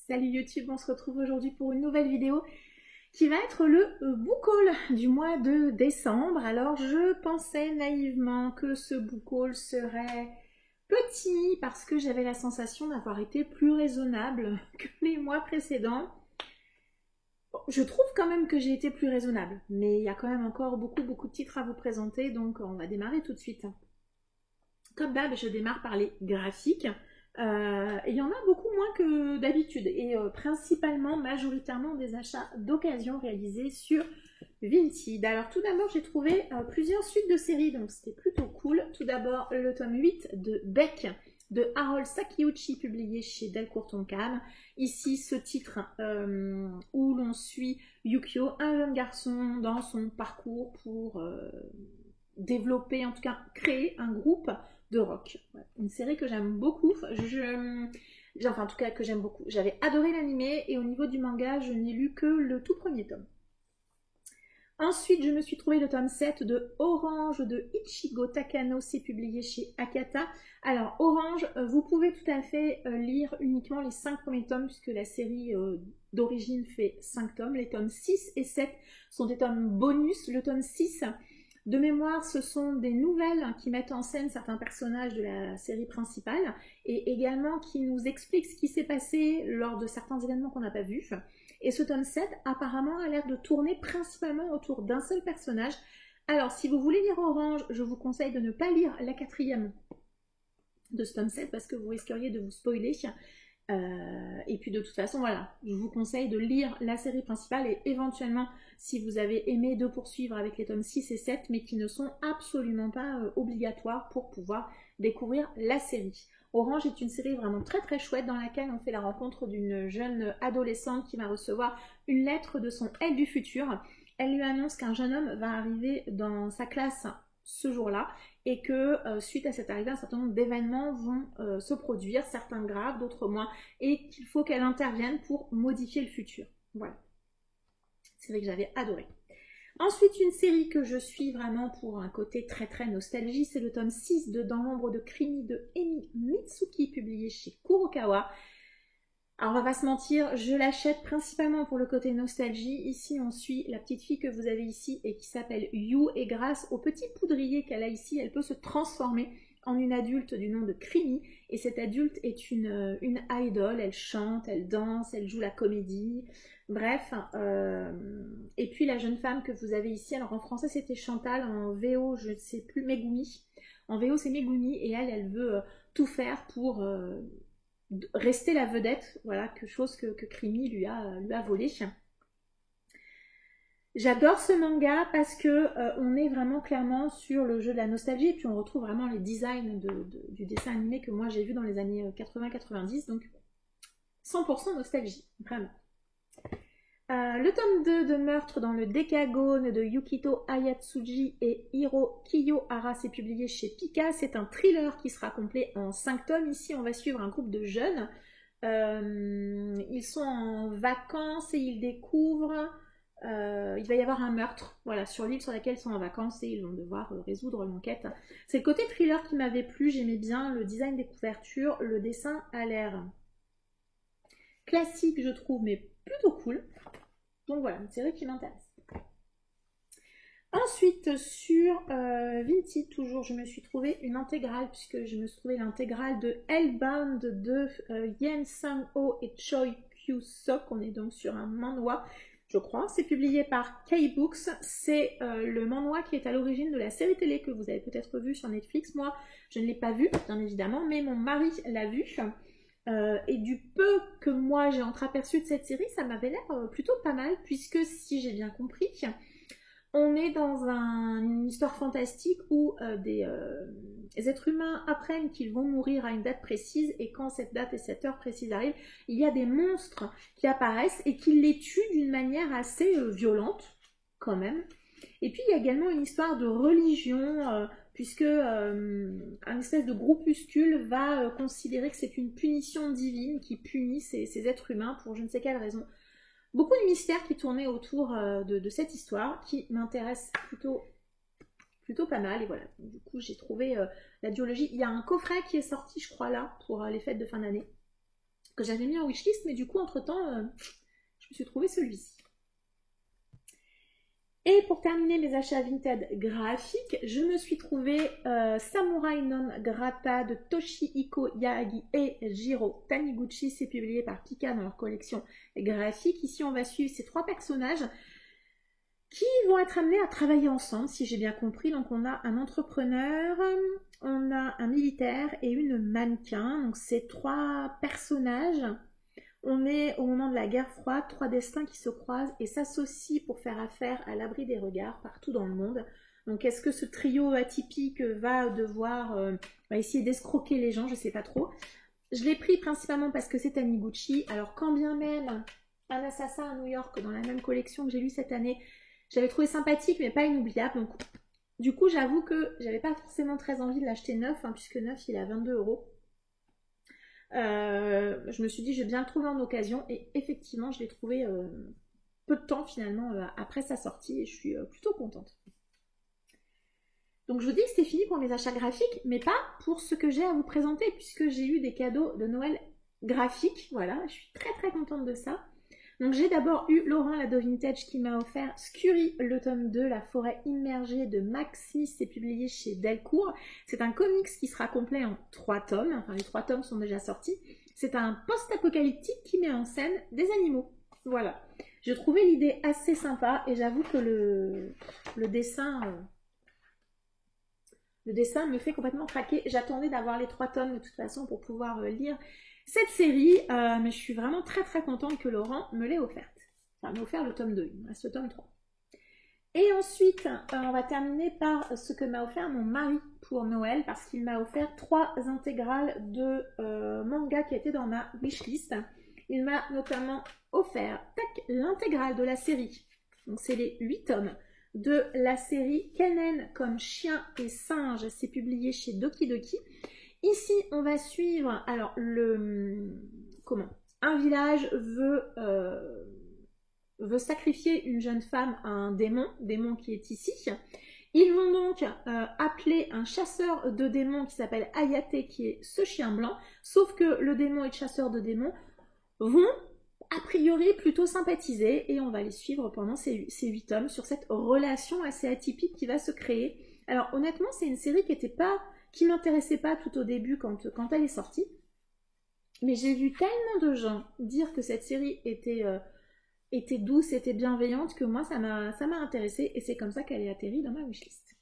Salut YouTube, on se retrouve aujourd'hui pour une nouvelle vidéo qui va être le book haul du mois de décembre. Alors je pensais naïvement que ce book haul serait petit parce que j'avais la sensation d'avoir été plus raisonnable que les mois précédents. Bon, je trouve quand même que j'ai été plus raisonnable, mais il y a quand même encore beaucoup de titres à vous présenter, donc on va démarrer tout de suite. Comme d'hab, je démarre par les graphiques. Il y en a beaucoup moins que d'habitude et principalement, majoritairement des achats d'occasion réalisés sur Vinted. Alors tout d'abord, j'ai trouvé plusieurs suites de séries, donc c'était plutôt cool. Tout d'abord, le tome 8 de Beck de Harold Sakiuchi, publié chez Delcourt Tonkam. Ici, ce titre où l'on suit Yukio, un jeune garçon dans son parcours pour développer, en tout cas créer un groupe de rock. Ouais, une série que j'aime beaucoup. Enfin, en tout cas, que j'aime beaucoup. J'avais adoré l'animé et au niveau du manga, je n'ai lu que le tout premier tome. Ensuite, je me suis trouvé le tome 7 de Orange de Ichigo Takano. C'est publié chez Akata. Alors, Orange, vous pouvez tout à fait lire uniquement les 5 premiers tomes puisque la série d'origine fait 5 tomes. Les tomes 6 et 7 sont des tomes bonus. Le tome 6... de mémoire, ce sont des nouvelles qui mettent en scène certains personnages de la série principale et également qui nous expliquent ce qui s'est passé lors de certains événements qu'on n'a pas vus. Et ce tome 7, apparemment, a l'air de tourner principalement autour d'un seul personnage. Alors, si vous voulez lire Orange, je vous conseille de ne pas lire la 4e de ce tome 7 parce que vous risqueriez de vous spoiler. Et puis de toute façon, voilà, je vous conseille de lire la série principale et éventuellement, si vous avez aimé, de poursuivre avec les tomes 6 et 7, mais qui ne sont absolument pas obligatoires pour pouvoir découvrir la série. Orange est une série vraiment très chouette dans laquelle on fait la rencontre d'une jeune adolescente qui va recevoir une lettre de son elle du futur. Elle lui annonce qu'un jeune homme va arriver dans sa classe ce jour-là et que suite à cette arrivée, un certain nombre d'événements vont se produire, certains graves, d'autres moins, et qu'il faut qu'elle intervienne pour modifier le futur. Voilà. C'est vrai que j'avais adoré. Ensuite, une série que je suis vraiment pour un côté très nostalgie, c'est le tome 6 de Dans l'ombre de Krimi de Emi Mitsuki, publié chez Kurokawa. Alors on va pas se mentir, je l'achète principalement pour le côté nostalgie. Ici on suit la petite fille que vous avez ici et qui s'appelle Yu, et grâce au petit poudrier qu'elle a ici, elle peut se transformer en une adulte du nom de Krimi. Et cette adulte est une idol, elle chante, elle danse, elle joue la comédie, bref. Et puis la jeune femme que vous avez ici, alors en français c'était Chantal, en VO je ne sais plus, Megumi. En VO c'est Megumi et elle veut tout faire pour... rester la vedette, voilà, quelque chose que Krimi lui a volé. J'adore ce manga parce que on est vraiment clairement sur le jeu de la nostalgie et puis on retrouve vraiment les designs du dessin animé que moi j'ai vu dans les années 80-90, donc 100% nostalgie, vraiment. Le tome 2 de Meurtre dans le Décagone de Yukito Ayatsuji et Hiro Kiyohara, c'est publié chez Pika. C'est un thriller qui sera complet en 5 tomes. Ici, on va suivre un groupe de jeunes. Ils sont en vacances et ils découvrent... il va y avoir un meurtre, voilà, sur l'île sur laquelle ils sont en vacances et ils vont devoir résoudre l'enquête. C'est le côté thriller qui m'avait plu. J'aimais bien le design des couvertures. Le dessin a l'air classique, je trouve, mais plutôt cool. Donc voilà, une série qui m'intéresse. Ensuite, sur Vinted, toujours, je me suis trouvé une intégrale, puisque je me suis trouvé l'intégrale de Hellbound de Yen Sang-ho et Choi Kyu-sok. On est donc sur un manhwa, je crois. C'est publié par K-Books. C'est le manhwa qui est à l'origine de la série télé que vous avez peut-être vue sur Netflix. Moi, je ne l'ai pas vue, bien évidemment, mais mon mari l'a vue. Et du peu que moi j'ai entreaperçu de cette série, ça m'avait l'air plutôt pas mal, puisque si j'ai bien compris, on est dans une histoire fantastique où des êtres humains apprennent qu'ils vont mourir à une date précise, et quand cette date et cette heure précise arrivent, il y a des monstres qui apparaissent et qui les tuent d'une manière assez violente, quand même. Et puis il y a également une histoire de religion, puisque un espèce de groupuscule va considérer que c'est une punition divine qui punit ces êtres humains pour je ne sais quelle raison. Beaucoup de mystères qui tournaient autour de cette histoire, qui m'intéresse plutôt pas mal. Et voilà, du coup j'ai trouvé la duologie. Il y a un coffret qui est sorti, je crois, là, pour les fêtes de fin d'année, que j'avais mis en wishlist, mais du coup, entre-temps, je me suis trouvé celui-ci. Et pour terminer mes achats Vinted graphiques, je me suis trouvé Samurai non Grata de Toshihiko Yagi et Jiro Taniguchi. C'est publié par Pika dans leur collection graphique. Ici, on va suivre ces 3 personnages qui vont être amenés à travailler ensemble, si j'ai bien compris. Donc, on a un entrepreneur, on a un militaire et une mannequin. Donc, ces 3 personnages... On est au moment de la guerre froide, 3 destins qui se croisent et s'associent pour faire affaire à l'abri des regards partout dans le monde. Donc est-ce que ce trio atypique va devoir va essayer d'escroquer les gens, je ne sais pas trop. Je l'ai pris principalement parce que c'est Taniguchi. Alors quand bien même un assassin à New York dans la même collection que j'ai lu cette année, j'avais trouvé sympathique mais pas inoubliable. Donc du coup j'avoue que j'avais pas forcément très envie de l'acheter neuf, puisque neuf il est à 22 €. Je me suis dit je vais bien le trouver en occasion et effectivement je l'ai trouvé peu de temps finalement après sa sortie et je suis plutôt contente. Donc je vous dis que c'était fini pour mes achats graphiques, mais pas pour ce que j'ai à vous présenter puisque j'ai eu des cadeaux de Noël graphiques. Voilà, je suis très très contente de ça. Donc j'ai d'abord eu Laurent Lado Vintage qui m'a offert Scurry, le tome 2, La forêt immergée de Max Smith, c'est publié chez Delcourt. C'est un comics qui sera complet en 3 tomes, enfin les 3 tomes sont déjà sortis. C'est un post-apocalyptique qui met en scène des animaux. Voilà. Je trouvais l'idée assez sympa et j'avoue que le dessin me fait complètement craquer. J'attendais d'avoir les 3 tomes de toute façon pour pouvoir lire cette série, mais je suis vraiment très très contente que Laurent me l'ait offerte. Enfin, m'a offert le tome 2, il me reste le tome 3. Et ensuite, on va terminer par ce que m'a offert mon mari pour Noël, parce qu'il m'a offert 3 intégrales de manga qui étaient dans ma wishlist. Il m'a notamment offert l'intégrale de la série, donc c'est les 8 tomes, de la série Kennen comme chien et singe, c'est publié chez Doki Doki. Ici, on va suivre, alors, un village veut sacrifier une jeune femme à un démon qui est ici. Ils vont donc appeler un chasseur de démons qui s'appelle Hayate, qui est ce chien blanc, sauf que le démon et le chasseur de démons vont, a priori, plutôt sympathiser, et on va les suivre pendant ces 8 tomes sur cette relation assez atypique qui va se créer. Alors, honnêtement, c'est une série qui m'intéressait pas tout au début quand elle est sortie. Mais j'ai vu tellement de gens dire que cette série était douce, était bienveillante, que moi ça m'a intéressée et c'est comme ça qu'elle est atterrie dans ma wishlist.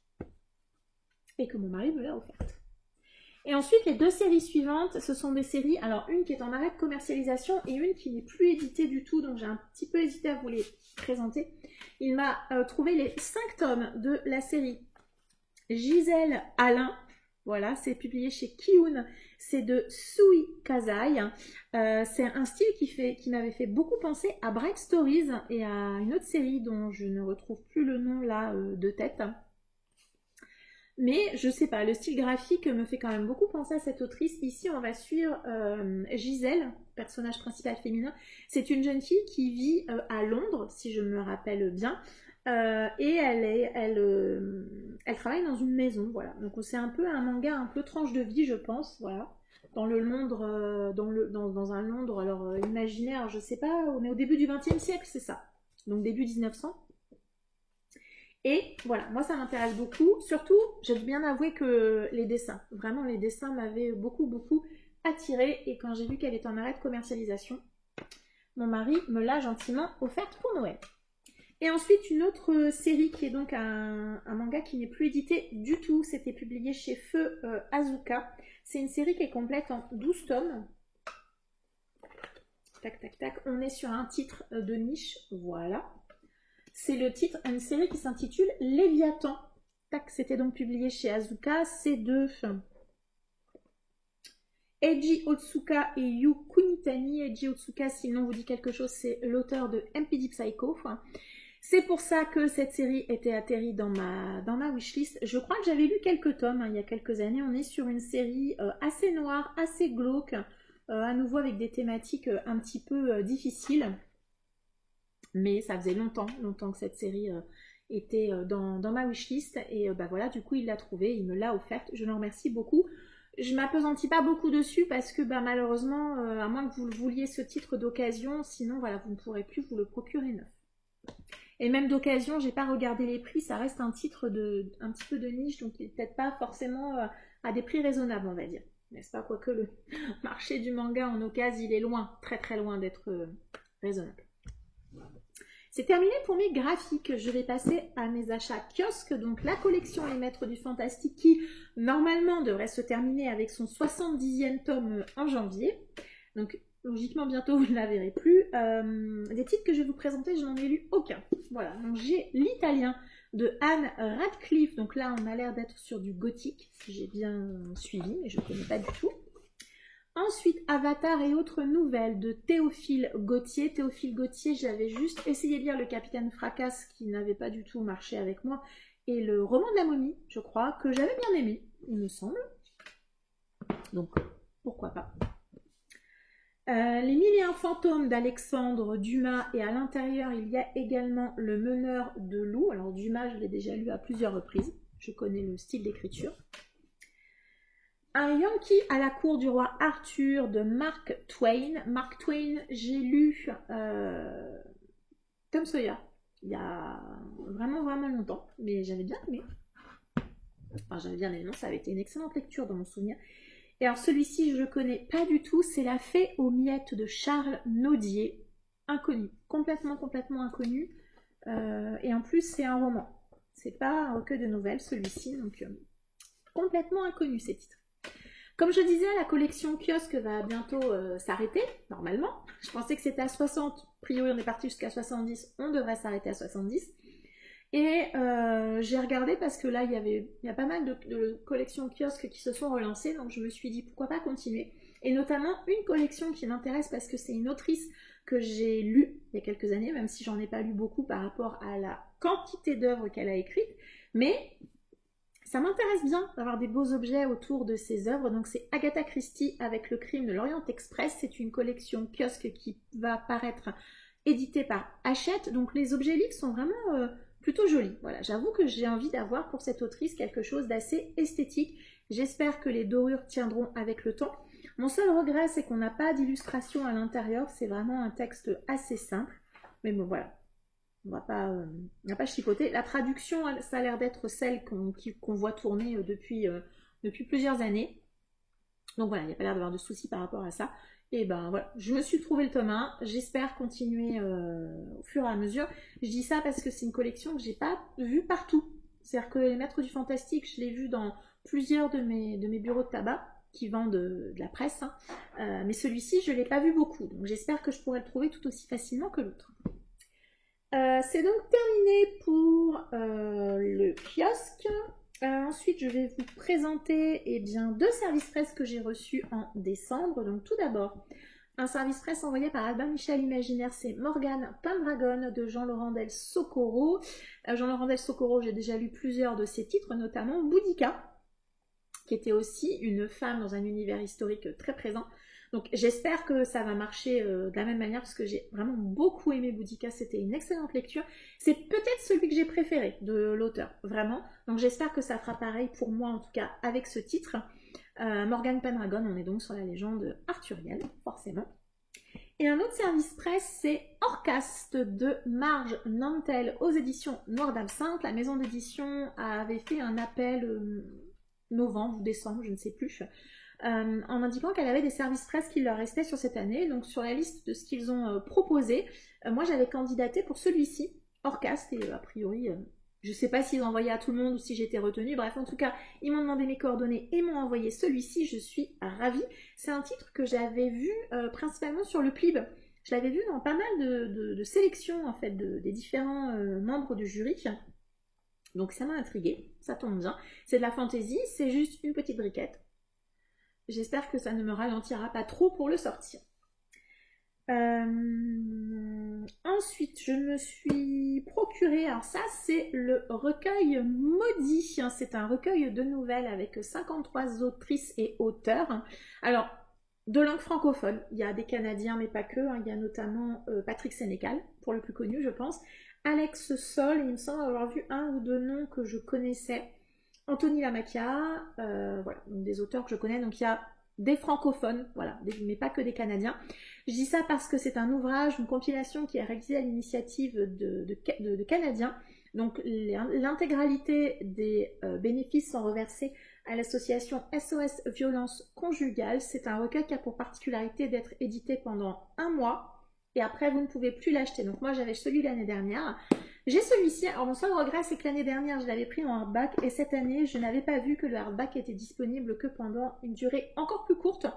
Et que mon mari me l'a offerte. Et ensuite, les 2 séries suivantes, ce sont des séries, alors une qui est en arrêt de commercialisation et une qui n'est plus éditée du tout, donc j'ai un petit peu hésité à vous les présenter. Il m'a trouvé les 5 tomes de la série Gisèle Alain. Voilà, c'est publié chez Kiun, c'est de Sui Kazai. C'est un style qui m'avait fait beaucoup penser à Bright Stories et à une autre série dont je ne retrouve plus le nom là de tête. Mais je sais pas, le style graphique me fait quand même beaucoup penser à cette autrice. Ici, on va suivre Gisèle, personnage principal féminin. C'est une jeune fille qui vit à Londres, si je me rappelle bien. Et elle travaille dans une maison, voilà. Donc c'est un peu un manga un peu tranche de vie, je pense, voilà. Dans le Londres, dans un Londres, alors imaginaire, je sais pas, on est au début du XXe siècle, c'est ça. Donc début 1900. Et voilà, moi ça m'intéresse beaucoup. Surtout, j'ai bien avoué que les dessins, vraiment les dessins m'avaient beaucoup attirée. Et quand j'ai vu qu'elle était en arrêt de commercialisation, mon mari me l'a gentiment offerte pour Noël. Et ensuite, une autre série qui est donc un manga qui n'est plus édité du tout. C'était publié chez Feu Azuka. C'est une série qui est complète en 12 tomes. Tac, tac, tac. On est sur un titre de niche. Voilà. C'est le titre, une série qui s'intitule Léviathan. Tac, c'était donc publié chez Azuka. C'est de Eiji Otsuka et Yu Kunitani. Eiji Otsuka, si le nom vous dit quelque chose, c'est l'auteur de MPD Psycho. C'est pour ça que cette série était atterrie dans ma wishlist. Je crois que j'avais lu quelques tomes il y a quelques années. On est sur une série assez noire, assez glauque, à nouveau avec des thématiques un petit peu difficiles. Mais ça faisait longtemps que cette série était dans ma wishlist. Et voilà, du coup, il l'a trouvée, il me l'a offerte. Je le remercie beaucoup. je m'appesantis pas beaucoup dessus parce que bah, malheureusement, à moins que vous le vouliez ce titre d'occasion, sinon voilà, vous ne pourrez plus vous le procurer neuf. Et même d'occasion, j'ai pas regardé les prix, ça reste un titre un petit peu de niche, donc il n'est peut-être pas forcément à des prix raisonnables, on va dire. N'est-ce pas? Quoique le marché du manga en occasion, il est loin, très très loin d'être raisonnable. C'est terminé pour mes graphiques. Je vais passer à mes achats kiosques, donc la collection Les Maîtres du Fantastique qui, normalement, devrait se terminer avec son 70e tome en janvier. Donc, logiquement, bientôt, vous ne la verrez plus. Des titres que je vais vous présenter, je n'en ai lu aucun. Voilà, donc j'ai l'Italien de Anne Radcliffe. Donc là, on a l'air d'être sur du gothique, si j'ai bien suivi, mais je ne connais pas du tout. Ensuite, Avatar et autres nouvelles de Théophile Gautier. Théophile Gautier, j'avais juste essayé de lire Le Capitaine Fracasse, qui n'avait pas du tout marché avec moi, et le roman de la momie, je crois, que j'avais bien aimé, il me semble. Donc, pourquoi pas. Les Mille et un fantômes d'Alexandre Dumas, et à l'intérieur, il y a également Le Meneur de loups. Alors, Dumas, je l'ai déjà lu à plusieurs reprises. Je connais le style d'écriture. Un Yankee à la cour du roi Arthur de Mark Twain. Mark Twain, j'ai lu Tom Sawyer il y a vraiment longtemps, mais j'avais bien aimé. Enfin, j'avais bien aimé, non, ça avait été une excellente lecture dans mon souvenir. Et alors celui-ci, je le connais pas du tout, c'est La Fée aux miettes de Charles Naudier. Inconnu, complètement inconnu. Et en plus, c'est un roman. C'est pas un recueil de nouvelles, celui-ci, donc complètement inconnu ces titres. Comme je disais, la collection kiosque va bientôt s'arrêter, normalement. Je pensais que c'était à 60, a priori on est parti jusqu'à 70, on devrait s'arrêter à 70. Et j'ai regardé parce que là, il y a pas mal de collections kiosques qui se sont relancées, donc je me suis dit pourquoi pas continuer. Et notamment une collection qui m'intéresse parce que c'est une autrice que j'ai lue il y a quelques années, même si j'en ai pas lu beaucoup par rapport à la quantité d'œuvres qu'elle a écrites, mais ça m'intéresse bien d'avoir des beaux objets autour de ses œuvres. Donc c'est Agatha Christie avec Le Crime de l'Orient Express. C'est une collection kiosque qui va paraître éditée par Hachette. Donc les objets livres sont vraiment plutôt jolis. Voilà, j'avoue que j'ai envie d'avoir pour cette autrice quelque chose d'assez esthétique. J'espère que les dorures tiendront avec le temps. Mon seul regret, c'est qu'on n'a pas d'illustration à l'intérieur. C'est vraiment un texte assez simple. Mais bon, voilà. On va pas chipoter. La traduction, ça a l'air d'être celle qu'on voit tourner depuis plusieurs années. Donc voilà, il n'y a pas l'air d'avoir de soucis par rapport à ça. Et ben voilà, je me suis trouvé le tome 1. J'espère continuer au fur et à mesure. Je dis ça parce que c'est une collection que j'ai pas vue partout. C'est-à-dire que Les Maîtres du Fantastique, je l'ai vu dans plusieurs de mes bureaux de tabac qui vendent de la presse. Hein. Mais celui-ci, je ne l'ai pas vu beaucoup. Donc j'espère que je pourrai le trouver tout aussi facilement que l'autre. C'est donc terminé pour le kiosque. Ensuite, je vais vous présenter deux services presse que j'ai reçus en décembre. Donc tout d'abord, un service presse envoyé par Albin Michel Imaginaire, c'est Morgane Pendragon de Jean-Laurent Del Socorro. Jean-Laurent Del Socorro, j'ai déjà lu plusieurs de ses titres, notamment Boudica, qui était aussi une femme dans un univers historique très présent. Donc j'espère que ça va marcher de la même manière parce que j'ai vraiment beaucoup aimé Boudica, c'était une excellente lecture. C'est peut-être celui que j'ai préféré de l'auteur, vraiment. Donc j'espère que ça fera pareil pour moi en tout cas avec ce titre. Morgane Pendragon, on est donc sur la légende arthurienne, forcément. Et un autre service presse, c'est Orcast de Marge Nantel aux éditions Noir d'Absinthe. La maison d'édition avait fait un appel novembre ou décembre, je ne sais plus, en indiquant qu'elle avait des services presse qui leur restaient sur cette année. Donc sur la liste de ce qu'ils ont proposé, moi j'avais candidaté pour celui-ci, Orcast, et a priori, je ne sais pas s'ils ont envoyé à tout le monde ou si j'étais retenue. Bref, en tout cas, ils m'ont demandé mes coordonnées et m'ont envoyé celui-ci. Je suis ravie. C'est un titre que j'avais vu principalement sur le Plib. Je l'avais vu dans pas mal de sélections en fait des différents membres du jury. Donc ça m'a intriguée, ça tombe bien. C'est de la fantaisie, c'est juste une petite briquette. J'espère que ça ne me ralentira pas trop pour le sortir. Ensuite, je me suis procuré, alors ça c'est le recueil maudit, c'est un recueil de nouvelles avec 53 autrices et auteurs. Alors, de langue francophone, il y a des Canadiens mais pas que, hein. Il y a notamment Patrick Sénécal, pour le plus connu je pense, Alex Sol, il me semble avoir vu un ou deux noms que je connaissais. Anthony Lamacchia, voilà, donc des auteurs que je connais. Donc il y a des francophones, voilà, mais pas que des Canadiens. Je dis ça parce que c'est un ouvrage, une compilation qui est réalisée à l'initiative de Canadiens. Donc l'intégralité des bénéfices sont reversés à l'association SOS Violence Conjugale. C'est un recueil qui a pour particularité d'être édité pendant 1 mois et après vous ne pouvez plus l'acheter. Donc moi j'avais celui l'année dernière. J'ai celui-ci, alors mon seul regret c'est que l'année dernière je l'avais pris en hardback et cette année je n'avais pas vu que le hardback était disponible que pendant une durée encore plus courte.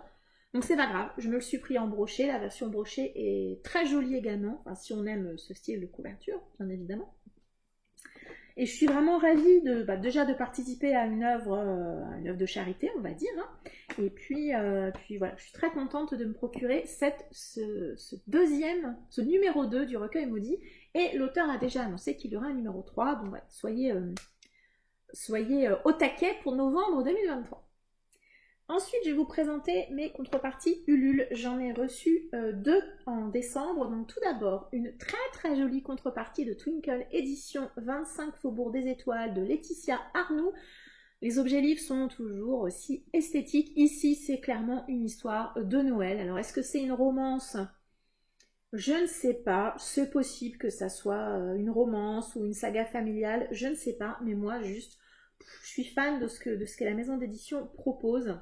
Donc c'est pas grave, je me le suis pris en brochet, la version brochée est très jolie également, enfin, si on aime ce style de couverture, bien évidemment. Et je suis vraiment ravie déjà de participer à une œuvre de charité, on va dire. Hein. Et puis voilà, je suis très contente de me procurer ce numéro 2 du recueil maudit. Et l'auteur a déjà annoncé qu'il y aura un numéro 3. Donc voilà, soyez au taquet pour novembre 2023. Ensuite, je vais vous présenter mes contreparties Ulule. J'en ai reçu 2 en décembre. Donc tout d'abord, une très très jolie contrepartie de Twinkle, édition 25 Faubourg des Étoiles de Laetitia Arnoux. Les objets livres sont toujours aussi esthétiques. Ici, c'est clairement une histoire de Noël. Alors, est-ce que c'est une romance ? Je ne sais pas. C'est possible que ça soit une romance ou une saga familiale. Je ne sais pas. Mais moi, juste, je suis fan de ce que la maison d'édition propose.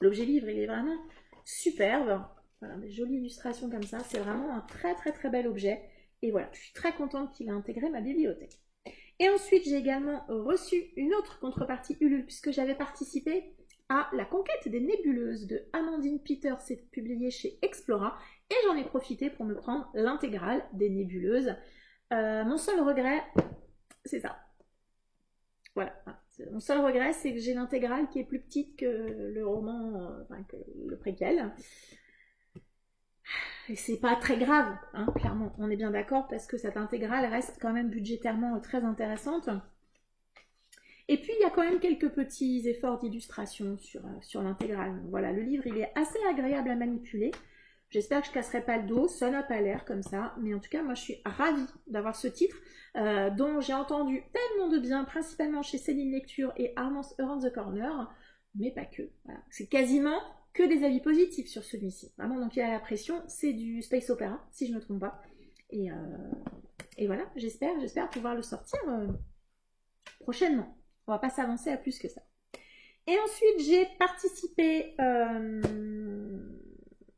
L'objet livre, il est vraiment superbe. Voilà, des jolies illustrations comme ça. C'est vraiment un très très très bel objet. Et voilà, je suis très contente qu'il ait intégré ma bibliothèque. Et ensuite, j'ai également reçu une autre contrepartie Ulule, puisque j'avais participé à La conquête des nébuleuses de Amandine Peters. C'est publié chez Explora. Et j'en ai profité pour me prendre l'intégrale des nébuleuses. Mon seul regret, c'est ça. Voilà. Mon seul regret, c'est que j'ai l'intégrale qui est plus petite que le roman, que le préquel. Et c'est pas très grave, hein, clairement, on est bien d'accord, parce que cette intégrale reste quand même budgétairement très intéressante. Et puis, il y a quand même quelques petits efforts d'illustration sur l'intégrale. Voilà, le livre, il est assez agréable à manipuler. J'espère que je ne casserai pas le dos, ça n'a pas l'air comme ça. Mais en tout cas, moi, je suis ravie d'avoir ce titre, dont j'ai entendu tellement de bien, principalement chez Céline Lecture et Armance Around the Corner, mais pas que. Voilà. C'est quasiment que des avis positifs sur celui-ci. Vraiment, donc il y a la pression, c'est du space opéra, si je ne me trompe pas. Et voilà, j'espère pouvoir le sortir prochainement. On va pas s'avancer à plus que ça. Et ensuite, j'ai participé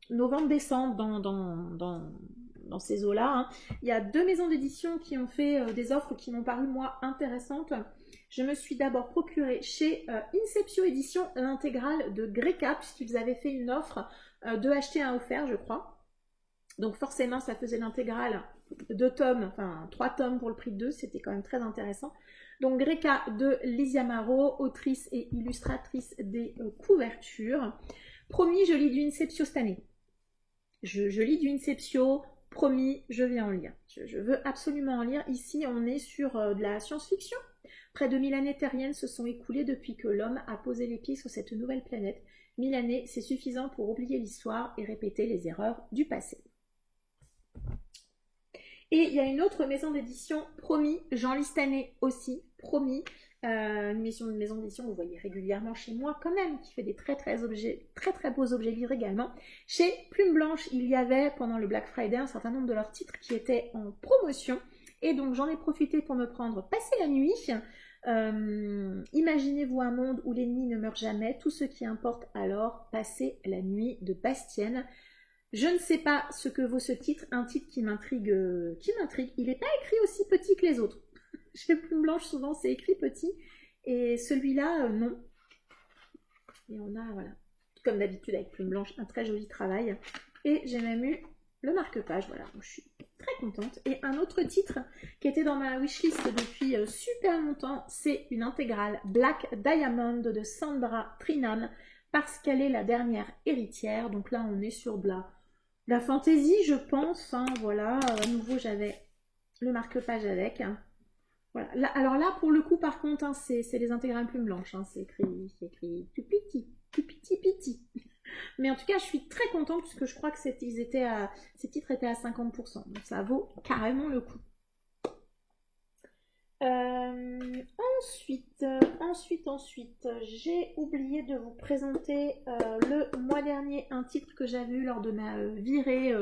novembre-décembre dans ces eaux-là. Hein. Il y a 2 maisons d'édition qui ont fait des offres qui m'ont paru, moi, intéressantes. Je me suis d'abord procuré chez Inceptio Édition l'intégrale de Greca, puisqu'ils avaient fait une offre de acheter un offert, je crois. Donc forcément, ça faisait l'intégrale 2 tomes, enfin 3 tomes pour le prix de 2, c'était quand même très intéressant. Donc Greca de Lizia Maro, autrice et illustratrice des couvertures. Promis, je lis du Inceptio cette année. Je lis du Inceptio, promis, je vais en lire. Je veux absolument en lire. Ici, on est sur de la science-fiction. Près de 1000 années terriennes se sont écoulées depuis que l'homme a posé les pieds sur cette nouvelle planète. 1000 années, c'est suffisant pour oublier l'histoire et répéter les erreurs du passé. Et il y a une autre maison d'édition, promis, j'en lis cette année aussi, promis. Une maison d'édition que vous voyez régulièrement chez moi quand même, qui fait des très très beaux objets livres également. Chez Plume Blanche, il y avait pendant le Black Friday un certain nombre de leurs titres qui étaient en promotion. Et donc j'en ai profité pour me prendre Passer la nuit. Imaginez-vous un monde où l'ennemi ne meurt jamais, tout ce qui importe alors, Passer la nuit de Bastienne. Je ne sais pas ce que vaut ce titre, un titre qui m'intrigue. Il n'est pas écrit aussi petit que les autres. Chez Plume Blanche, souvent c'est écrit petit, et celui-là, non. Et on a, voilà, comme d'habitude avec Plume Blanche, un très joli travail. Et j'ai même eu le marque-page, voilà, donc je suis très contente. Et un autre titre qui était dans ma wishlist depuis super longtemps, c'est une intégrale Black Diamond de Sandra Trinam, parce qu'elle est la dernière héritière. Donc là, on est sur de la fantaisie, je pense. Hein, voilà, à nouveau, j'avais le marque-page avec. Hein. Voilà. Là, alors là, pour le coup, par contre, hein, c'est les intégrales Plume Blanche. Hein, c'est écrit tout petit. Mais en tout cas, je suis très contente puisque je crois que ces titres étaient à 50%. Donc ça vaut carrément le coup. Ensuite, j'ai oublié de vous présenter le mois dernier un titre que j'avais eu lors de ma virée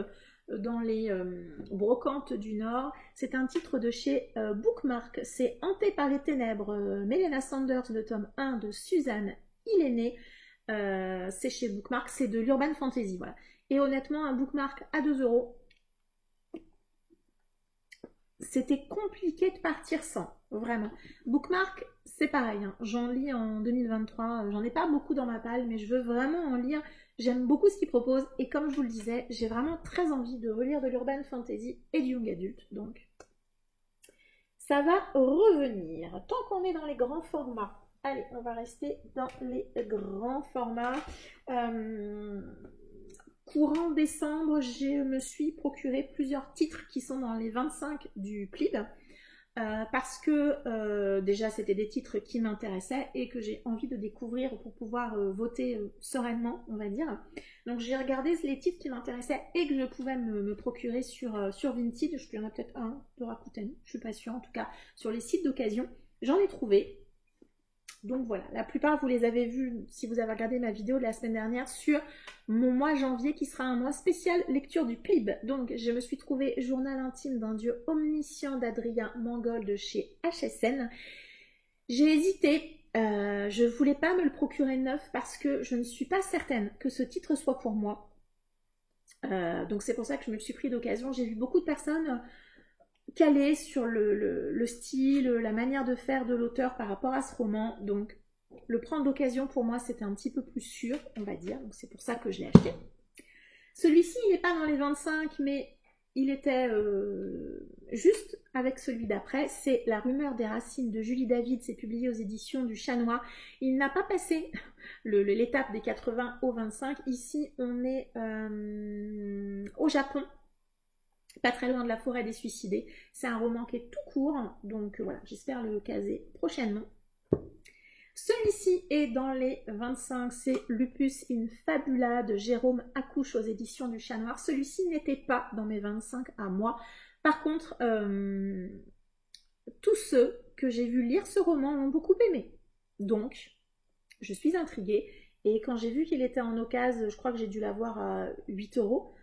dans les brocantes du Nord. C'est un titre de chez Bookmark, c'est Hanté par les ténèbres, Melena Sanders, le tome 1 de Suzanne Ilénée. C'est chez Bookmark, c'est de l'urban fantasy, voilà. Et honnêtement, un Bookmark à 2 €. C'était compliqué de partir sans, vraiment. Bookmark, c'est pareil, hein. J'en lis en 2023, j'en ai pas beaucoup dans ma palle, mais je veux vraiment en lire. J'aime beaucoup ce qu'ils proposent, et comme je vous le disais, j'ai vraiment très envie de relire de l'urban fantasy et du young adulte, donc ça va revenir. Tant qu'on est dans les grands formats, allez, on va rester dans les grands formats. Courant décembre, je me suis procuré plusieurs titres qui sont dans les 25 du PLIB parce que déjà c'était des titres qui m'intéressaient et que j'ai envie de découvrir pour pouvoir voter sereinement, on va dire. Donc j'ai regardé les titres qui m'intéressaient et que je pouvais me procurer sur Vinted. Il y en a peut-être un de Rakuten, je suis pas sûre, en tout cas sur les sites d'occasion. J'en ai trouvé. Donc voilà, la plupart vous les avez vus si vous avez regardé ma vidéo de la semaine dernière sur mon mois janvier qui sera un mois spécial lecture du PLIB. Donc je me suis trouvé Journal intime d'un dieu omniscient d'Adrien Mangold de chez HSN. J'ai hésité, je ne voulais pas me le procurer neuf parce que je ne suis pas certaine que ce titre soit pour moi. Donc c'est pour ça que je me le suis pris d'occasion. J'ai vu beaucoup de personnes calé sur le style, la manière de faire de l'auteur par rapport à ce roman. Donc, le prendre d'occasion, pour moi, c'était un petit peu plus sûr, on va dire. Donc, c'est pour ça que je l'ai acheté. Celui-ci, il n'est pas dans les 25, mais il était juste avec celui d'après. C'est La rumeur des racines de Julie David. C'est publié aux éditions du Chat Noir. Il n'a pas passé l'étape des 80 au 25. Ici, on est au Japon. Pas très loin de la forêt des suicidés. C'est un roman qui est tout court, donc voilà, j'espère le caser prochainement. Celui-ci est dans les 25, c'est Lupus in Fabula de Jérôme Accouche aux éditions du Chat Noir. Celui-ci n'était pas dans mes 25 à moi. Par contre, tous ceux que j'ai vu lire ce roman l'ont beaucoup aimé. Donc, je suis intriguée. Et quand j'ai vu qu'il était en occasion, je crois que j'ai dû l'avoir à 8 €.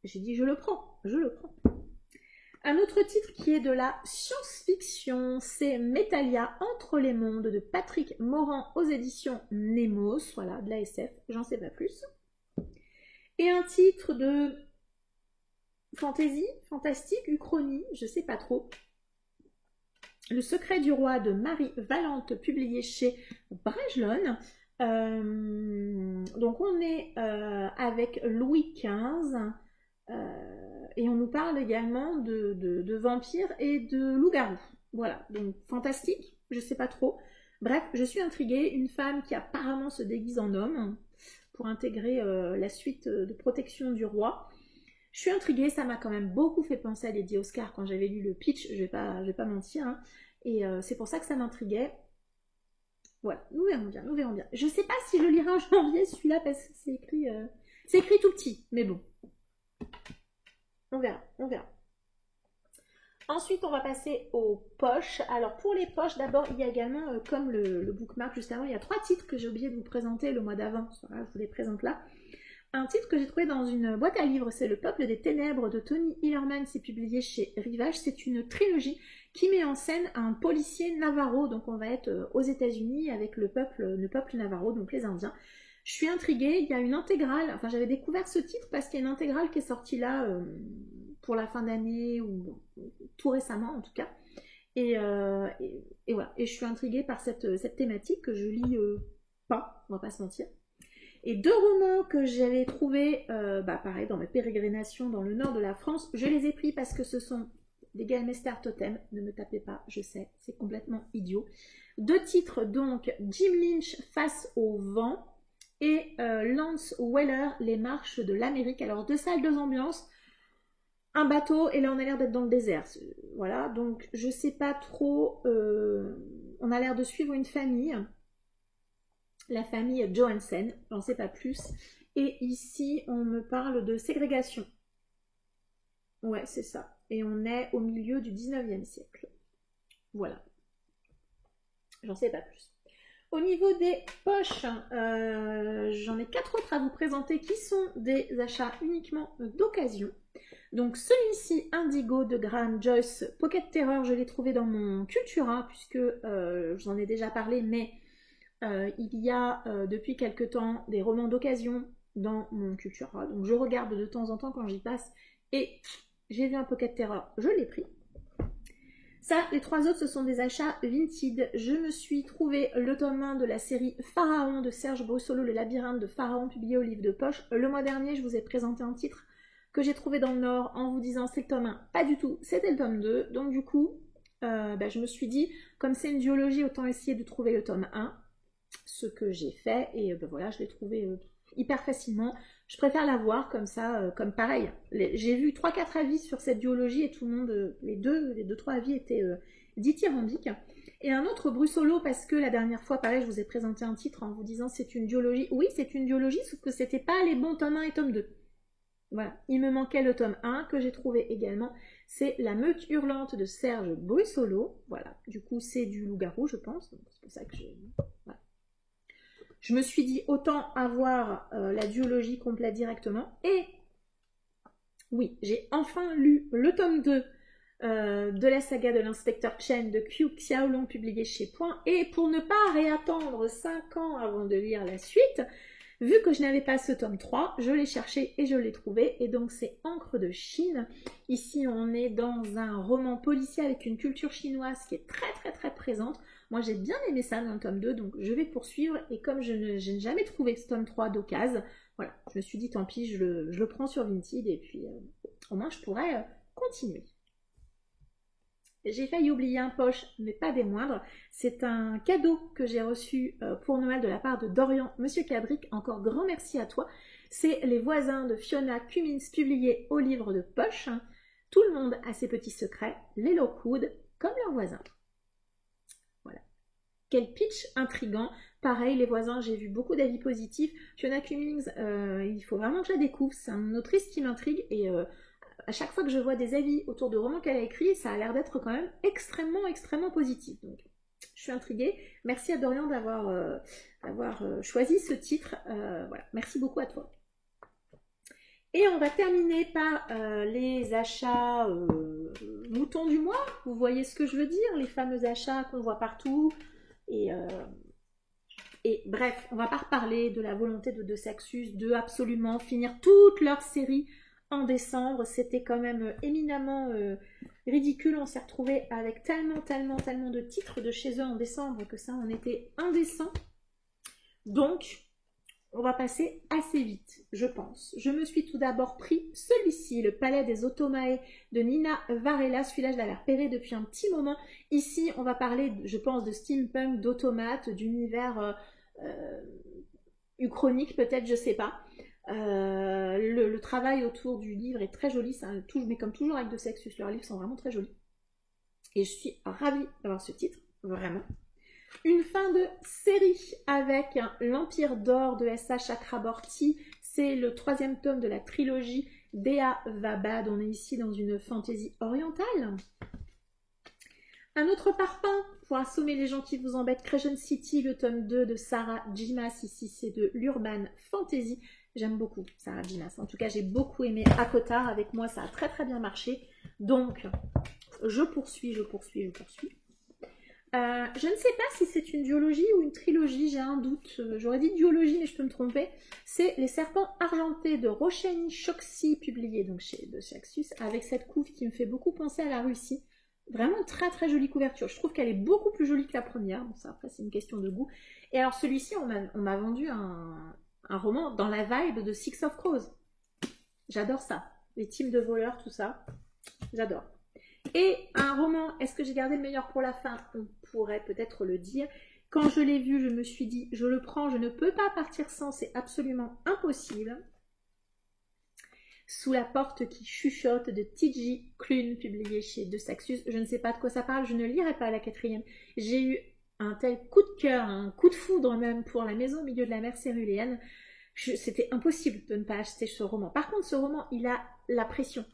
J'ai dit je le prends. Un autre titre qui est de la science-fiction, c'est Metalia Entre les mondes de Patrick Morand aux éditions Nemos, voilà, de la SF, j'en sais pas plus. Et un titre de fantasy, fantastique, uchronie, je sais pas trop. Le secret du roi de Marie Valente, publié chez Brajlon. Donc on est avec Louis XV. Et on nous parle également de vampires et de loups-garous. Voilà, donc fantastique, je sais pas trop. Bref, je suis intriguée. Une femme qui apparemment se déguise en homme pour intégrer la suite de protection du roi. Je suis intriguée, ça m'a quand même beaucoup fait penser à Lady Oscar quand j'avais lu le pitch, je vais pas mentir. Hein. Et c'est pour ça que ça m'intriguait. Voilà, nous verrons bien. Je sais pas si je lirai en janvier celui-là parce que c'est écrit tout petit, mais bon. On verra. Ensuite, on va passer aux poches. Alors, pour les poches, d'abord, il y a également, comme le bookmark juste avant, il y a 3 titres que j'ai oublié de vous présenter le mois d'avant. Voilà, je vous les présente là. Un titre que j'ai trouvé dans une boîte à livres, c'est Le Peuple des Ténèbres de Tony Hillerman. C'est publié chez Rivage. C'est une trilogie qui met en scène un policier Navarro. Donc, on va être aux États-Unis avec le peuple Navarro, donc les Indiens. Je suis intriguée, il y a une intégrale, enfin j'avais découvert ce titre parce qu'il y a une intégrale qui est sortie là pour la fin d'année ou tout récemment en tout cas. Et voilà, et je suis intriguée par cette thématique que je lis pas, on va pas se mentir. Et 2 romans que j'avais trouvés, pareil, dans mes pérégrinations dans le nord de la France, je les ai pris parce que ce sont des Galmester Totem, ne me tapez pas, je sais, c'est complètement idiot. 2 titres donc, Jim Lynch Face au vent, et Lance Weller, Les marches de l'Amérique. Alors 2 salles, 2 ambiances, un bateau, et là on a l'air d'être dans le désert. Voilà, donc je sais pas trop, on a l'air de suivre une famille, la famille Johansen, j'en sais pas plus. Et ici on me parle de ségrégation. Ouais, c'est ça. Et on est au milieu du 19e siècle. Voilà. J'en sais pas plus. Au niveau des poches, j'en ai 4 autres à vous présenter qui sont des achats uniquement d'occasion. Donc celui-ci, Indigo de Graham Joyce, Pocket Terror, je l'ai trouvé dans mon Cultura, puisque je vous en ai déjà parlé, mais il y a depuis quelque temps des romans d'occasion dans mon Cultura. Donc je regarde de temps en temps quand j'y passe, et j'ai vu un Pocket Terror, je l'ai pris. Ça, les 3 autres, ce sont des achats Vinted. Je me suis trouvé le tome 1 de la série Pharaon de Serge Brussolo, le labyrinthe de Pharaon, publié au livre de poche. Le mois dernier, je vous ai présenté un titre que j'ai trouvé dans le Nord en vous disant c'est le tome 1. Pas du tout, c'était le tome 2. Donc du coup, je me suis dit, comme c'est une duologie, autant essayer de trouver le tome 1. Ce que j'ai fait, et voilà, je l'ai trouvé hyper facilement. Je préfère la voir comme ça, comme pareil. J'ai vu 3-4 avis sur cette duologie et tout le monde, les 2-3 avis étaient dithyrambiques. Et un autre Brussolo, parce que la dernière fois, pareil, je vous ai présenté un titre en vous disant c'est une duologie. Oui, c'est une duologie, sauf que c'était pas les bons tomes 1 et tome 2. Voilà, il me manquait le tome 1 que j'ai trouvé également. C'est La Meute Hurlante de Serge Brussolo. Voilà, du coup, c'est du loup-garou, je pense. C'est pour ça que j'ai... Voilà. Je me suis dit autant avoir la duologie complète directement. Et oui, j'ai enfin lu le tome 2 de la saga de l'inspecteur Chen de Qiu Xiaolong publié chez Point. Et pour ne pas réattendre 5 ans avant de lire la suite, vu que je n'avais pas ce tome 3, je l'ai cherché et je l'ai trouvé. Et donc c'est Encre de Chine. Ici on est dans un roman policier avec une culture chinoise qui est très très très présente. Moi j'ai bien aimé ça dans le tome 2, donc je vais poursuivre. Et comme je n'ai jamais trouvé ce tome 3 d'occasion, voilà, je me suis dit tant pis, je le prends sur Vinted et puis au moins je pourrais continuer. J'ai failli oublier un poche, mais pas des moindres. C'est un cadeau que j'ai reçu pour Noël de la part de Dorian, Monsieur Cabric. Encore grand merci à toi. C'est Les Voisins de Fiona Cummins, publié au livre de poche. Tout le monde a ses petits secrets, les Lockwood, comme leurs voisins. Voilà. Quel pitch intriguant. Pareil, Les Voisins, j'ai vu beaucoup d'avis positifs. Fiona Cummins, il faut vraiment que je la découvre. C'est une autrice qui m'intrigue et... à chaque fois que je vois des avis autour de romans qu'elle a écrits, ça a l'air d'être quand même extrêmement positif. Donc, je suis intriguée. Merci à Dorian d'avoir choisi ce titre. Voilà. Merci beaucoup à toi. Et on va terminer par les achats moutons du mois. Vous voyez ce que je veux dire? Les fameux achats qu'on voit partout. Et bref, on va pas reparler de la volonté de Saxus de absolument finir toute leur série en décembre. C'était quand même éminemment ridicule. On s'est retrouvé avec tellement de titres de chez eux en décembre que ça en était indécent. Donc, on va passer assez vite, je pense. Je me suis tout d'abord pris celui-ci, Le Palais des Otomae de Nina Varela. Celui-là, je l'avais repéré depuis un petit moment. Ici, on va parler, je pense, de steampunk, d'automates, d'univers uchronique peut-être, je sais pas. Le travail autour du livre est très joli, mais comme toujours avec de Saxus, leurs livres sont vraiment très jolis. Et je suis ravie d'avoir ce titre, vraiment. Une fin de série avec l'Empire d'Or de S.A. Chakraborty. C'est le 3e tome de la trilogie Dea Vabad. On est ici dans une fantaisie orientale. Un autre parpaing pour assommer les gens qui vous embêtent. Crescent City, le tome 2 de Sarah Jimas. Ici, c'est de l'Urban Fantasy. J'aime beaucoup Sarah Jimas. En tout cas, j'ai beaucoup aimé Akotar. Avec moi, ça a très bien marché. Donc, je poursuis. Je ne sais pas si c'est une duologie ou une trilogie, j'ai un doute. J'aurais dit duologie, mais je peux me tromper. C'est Les Serpents Argentés de Roshani Choksi, publié donc chez de Saxus, avec cette couve qui me fait beaucoup penser à la Russie. Vraiment très jolie couverture. Je trouve qu'elle est beaucoup plus jolie que la première. Bon, ça après c'est une question de goût. Et alors celui-ci, on m'a vendu un roman dans la vibe de Six of Crows. J'adore ça. Les teams de voleurs, tout ça. J'adore. Et un roman, est-ce que j'ai gardé le meilleur pour la fin? On pourrait peut-être le dire. Quand je l'ai vu, je me suis dit, je le prends, je ne peux pas partir sans, c'est absolument impossible. Sous la porte qui chuchote de T.J. Klune, publié chez De Saxus. Je ne sais pas de quoi ça parle, je ne lirai pas la 4e. J'ai eu un tel coup de cœur, un coup de foudre même pour La Maison au milieu de la mer céruléenne. C'était impossible de ne pas acheter ce roman. Par contre, ce roman, il a la pression.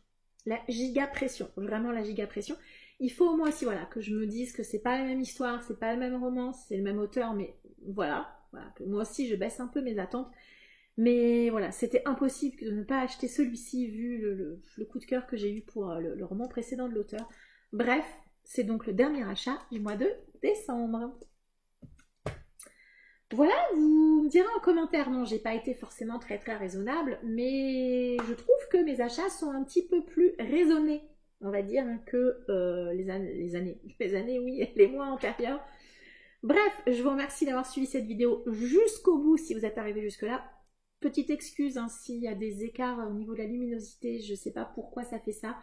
La giga pression, vraiment la giga pression. Il faut moi aussi voilà, que je me dise que c'est pas la même histoire, c'est pas le même roman, c'est le même auteur, mais voilà, que moi aussi je baisse un peu mes attentes. Mais voilà, c'était impossible de ne pas acheter celui-ci vu le coup de cœur que j'ai eu pour le roman précédent de l'auteur. Bref, c'est donc le dernier achat du mois de décembre. Voilà, vous me direz en commentaire, non, j'ai pas été forcément très raisonnable, mais je trouve que mes achats sont un petit peu plus raisonnés, on va dire, que les années, oui, les mois antérieurs. Bref, je vous remercie d'avoir suivi cette vidéo jusqu'au bout si vous êtes arrivé jusque-là. Petite excuse hein, s'il y a des écarts au niveau de la luminosité, je ne sais pas pourquoi ça fait ça.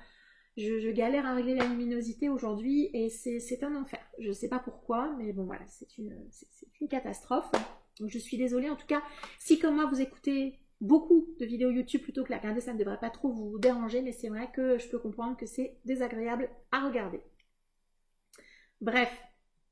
Je galère à régler la luminosité aujourd'hui et c'est un enfer. Je ne sais pas pourquoi, mais bon voilà, c'est une catastrophe. Donc je suis désolée en tout cas, si comme moi vous écoutez beaucoup de vidéos YouTube plutôt que la regarder, ça ne devrait pas trop vous déranger, mais c'est vrai que je peux comprendre que c'est désagréable à regarder. Bref.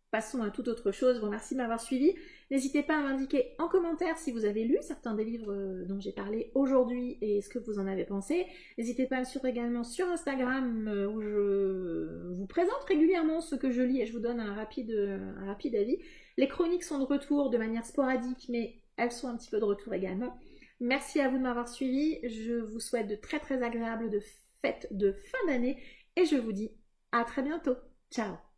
Passons à toute autre chose, je vous remercie de m'avoir suivi. N'hésitez pas à m'indiquer en commentaire si vous avez lu certains des livres dont j'ai parlé aujourd'hui et ce que vous en avez pensé. N'hésitez pas à me suivre également sur Instagram où je vous présente régulièrement ce que je lis et je vous donne un rapide avis. Les chroniques sont de retour de manière sporadique mais elles sont un petit peu de retour également. Merci à vous de m'avoir suivi, je vous souhaite de très agréables fêtes de fin d'année et je vous dis à très bientôt. Ciao!